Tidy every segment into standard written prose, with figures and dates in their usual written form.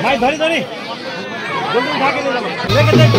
भाई धरी धरी जल्दी उठा के ले जाओ लेके चल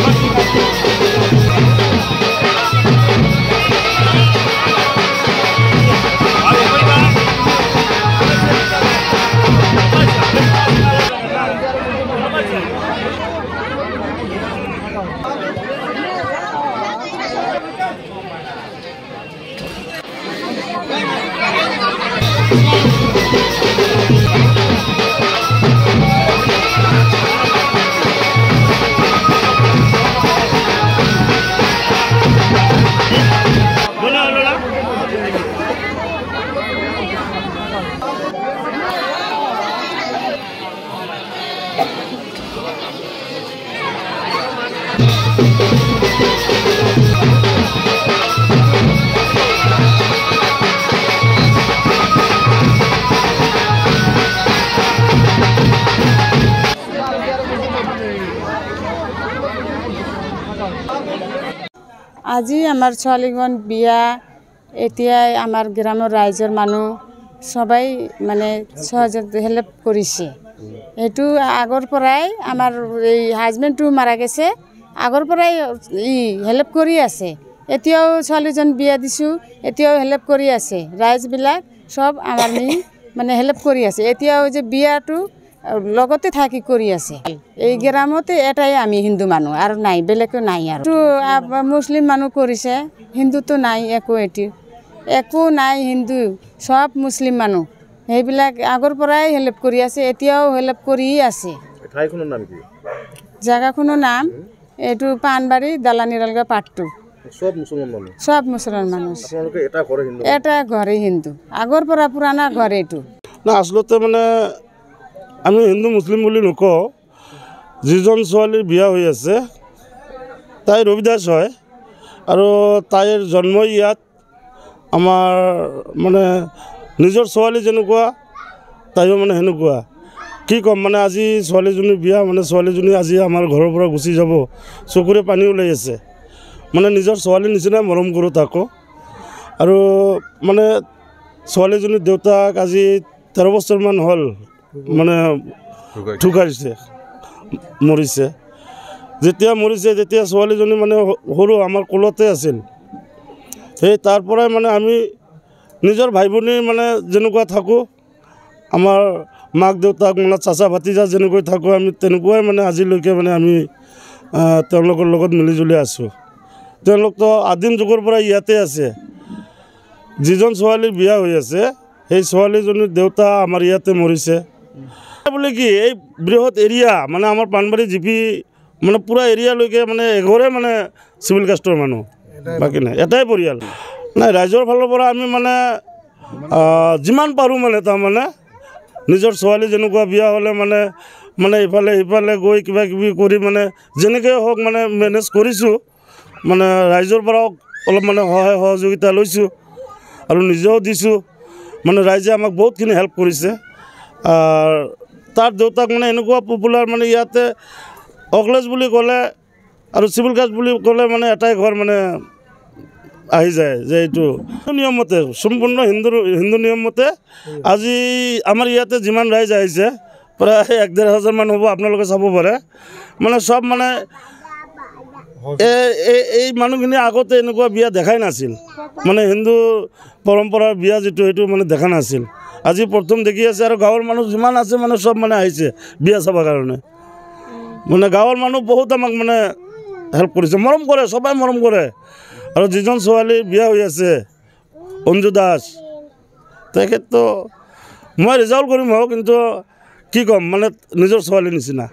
আজি আমার ছোৱালীগণ বিয়া এতিয়াই আমার গ্রামের রাইজর মানুষ সবাই মানে সহযোগ হেল্প করেছে এটু আগর পরাই আমার এই হাজবেন্ডটো মারা গেছে আগর পরাই হেল্প কৰি আছে এতিয়াও ছোৱালীজন বিয়া দিছো এতিয়াও হেল্প কৰি আছে ৰাইজবিলাক সব আমাৰ মানে হেল্প কৰি আছে এতিয়াও যে বিয়াটো লগতে থাকি কৰি আছে এই গ্ৰামতে এটাই আমি হিন্দু মানুষ আৰ নাই বেলেগও নাই আৰ মুসলিম মানুষ কৰিছে হিন্দু তো নাই একো নাই হিন্দু সব মুসলিম মানুষ সেইবিলাক আগৰ পৰাই হেল্প কৰি আছে এতিয়াও হেল্প কৰি আছে ঠাইখনৰ নাম কি জায়গাখনৰ নাম এটু পানবাড়ি দালানিৰালগা পাট্টু সব মুসলমান মানুষ এটা ঘৰে হিন্দু আগৰ পৰা পুরানা ঘর এটু না আসলতে মানে আমি হিন্দু মুসলিম বলি নকওঁ যিজন ছোৱালীৰ বিয়া হৈ আছে তাই ৰবিদাস হয় আৰু তাইৰ জন্ম ইয়াত আমাৰ মানে নিজৰ ছোৱালী যেনেকুৱা তাইও মানে সেনেকুৱা কি ক'ম মানে আজি ছোৱালীজনীৰ বিয়া মানে ছোৱালীজনী আজি আমাৰ ঘৰৰ পৰা গুচি যাব চকুৰে পানী ওলাই আছে মানে নিজৰ ছোৱালীৰ নিচিনা মৰম কৰোঁ তাকো আৰু মানে ছোৱালীজনীৰ দেউতাক আজি 13 বছৰমান হ'ল মানে ঢুকাইছে মৰিছে যেতিয়া মৰিছে তেতিয়া ছোৱালীজনী মানে সৰু আমাৰ কোলতে আছিল সেই তাৰ পৰাই মানে আমি নিজৰ ভাই ভনী মানে যেনেকুৱা থাকোঁ আমাৰ মাক দেউতাক মানে চাচা ভাতিজা যেনেকৈ থাকোঁ আমি তেনেকুৱাই মানে আজিলৈকে মানে আমি তেওঁলোকৰ লগত মিলিজুলি আছোঁ তেওঁলোকতো আদিম যুগৰ পৰা ইয়াতে আছে যিজন ছোৱালীৰ বিয়া হৈ আছে সেই ছোৱালীজনীৰ দেউতা আমাৰ ইয়াতে মৰিছে বলে কি এই বৃহৎ এৰিয়া মানে আমাৰ পানবাড়ি জিপি মানে পুৰা এৰিয়ালৈকে মানে এঘৰে মানে সিভিল কাষ্টৰ মানুহ বাকি নাই এটাই পৰিয়াল নাই ৰাইজৰ ফালৰ পৰা আমি মানে যিমান পাৰোঁ মানে তাৰমানে নিজৰ ছোৱালী যেনেকুৱা বিয়া হ'লে মানে মানে ইফালে ইফালে গৈ কিবা কিবি কৰি মানে যেনেকৈ হওক মানে মেনেজ কৰিছোঁ মানে ৰাইজৰ পৰাও অলপ মানে সহায় সহযোগিতা লৈছোঁ আৰু নিজেও দিছোঁ মানে ৰাইজে আমাক বহুতখিনি হেল্প কৰিছে তাৰ দেউতাক মানে এনেকুৱা পপুলাৰ মানে ইয়াতে অকলেজ বুলি ক'লে আৰু সিভিল কাষ্ট বুলি ক'লে মানে এটাই ঘৰ মানে আহি যায় যে এইটো নিয়ম মতে সম্পূৰ্ণ হিন্দু নিয়ম মতে আজি আমাৰ ইয়াতে যিমান ৰাইজ আহিছে প্ৰায় 1-1.5 হাজাৰ মান হ'ব আপোনালোকে চাব পাৰে মানে সব মানে এই মানুহখিনি আগতে এনেকুৱা বিয়া দেখাই নাছিল মানে হিন্দু পৰম্পৰাৰ বিয়া যেটো এইটো মানে দেখা নাছিল আজি প্ৰথম দেখি আছে আৰু গাঁৱৰ মানুহ যিমান আছে মানে সব মানে আহিছে বিয়া চাবৰ কাৰণে মানে গাঁৱৰ মানুহ বহুত আমাক মানে হেল্প কৰিছে মৰম কৰে সবাই মৰম কৰে আৰু যিজন ছোৱালী বিয়া হৈ আছে অঞ্জু দাস তেখেততো মই ৰিজাল্ট কৰিম কিন্তু কি ক'ম মানে নিজৰ ছোৱালীৰ নিচিনা।